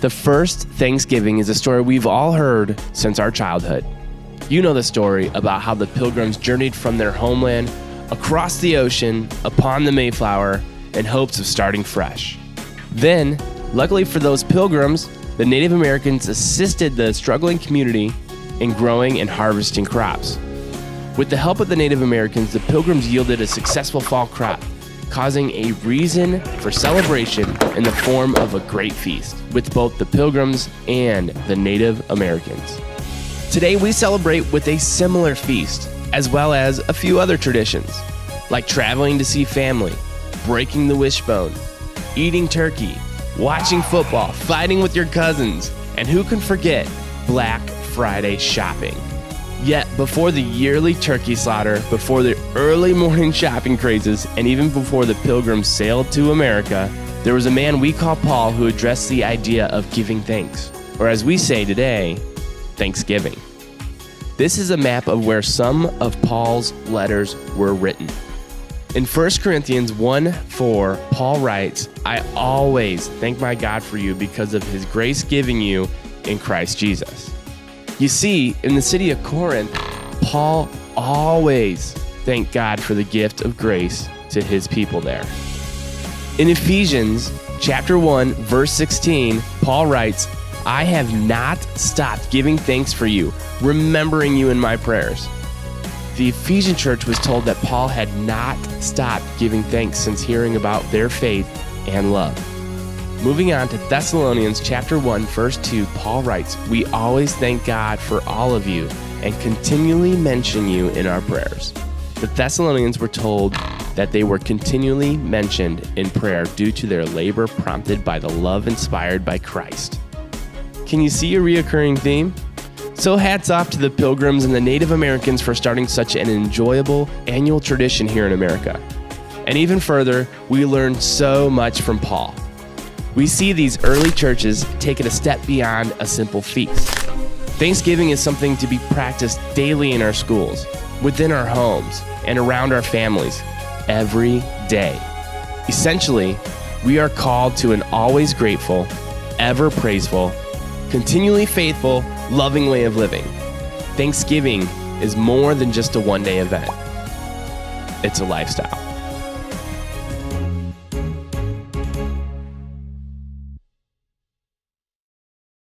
The first Thanksgiving is a story we've all heard since our childhood. You know the story about how the Pilgrims journeyed from their homeland across the ocean upon the Mayflower in hopes of starting fresh. Then, luckily for those Pilgrims, the Native Americans assisted the struggling community in growing and harvesting crops. With the help of the Native Americans, the Pilgrims yielded a successful fall crop, causing a reason for celebration in the form of a great feast with both the Pilgrims and the Native Americans. Today we celebrate with a similar feast, as well as a few other traditions, like traveling to see family, breaking the wishbone, eating turkey, watching football, fighting with your cousins, and who can forget Black Friday shopping. Yet before the yearly turkey slaughter, before the early morning shopping crazes, and even before the Pilgrims sailed to America, there was a man we call Paul who addressed the idea of giving thanks, or as we say today, Thanksgiving. This is a map of where some of Paul's letters were written. In 1 Corinthians 1:4, Paul writes, "I always thank my God for you because of his grace given you in Christ Jesus." You see, in the city of Corinth, Paul always thanked God for the gift of grace to his people there. In Ephesians chapter 1, verse 16, Paul writes, "I have not stopped giving thanks for you, remembering you in my prayers." The Ephesian church was told that Paul had not stopped giving thanks since hearing about their faith and love. Moving on to Thessalonians chapter 1, verse 2, Paul writes, "We always thank God for all of you and continually mention you in our prayers." The Thessalonians were told that they were continually mentioned in prayer due to their labor prompted by the love inspired by Christ. Can you see a reoccurring theme? So hats off to the Pilgrims and the Native Americans for starting such an enjoyable annual tradition here in America. And even further, we learned so much from Paul. We see these early churches take it a step beyond a simple feast. Thanksgiving is something to be practiced daily in our schools, within our homes, and around our families every day. Essentially, we are called to an always grateful, ever praiseful, continually faithful, loving way of living. Thanksgiving is more than just a one-day event. It's a lifestyle.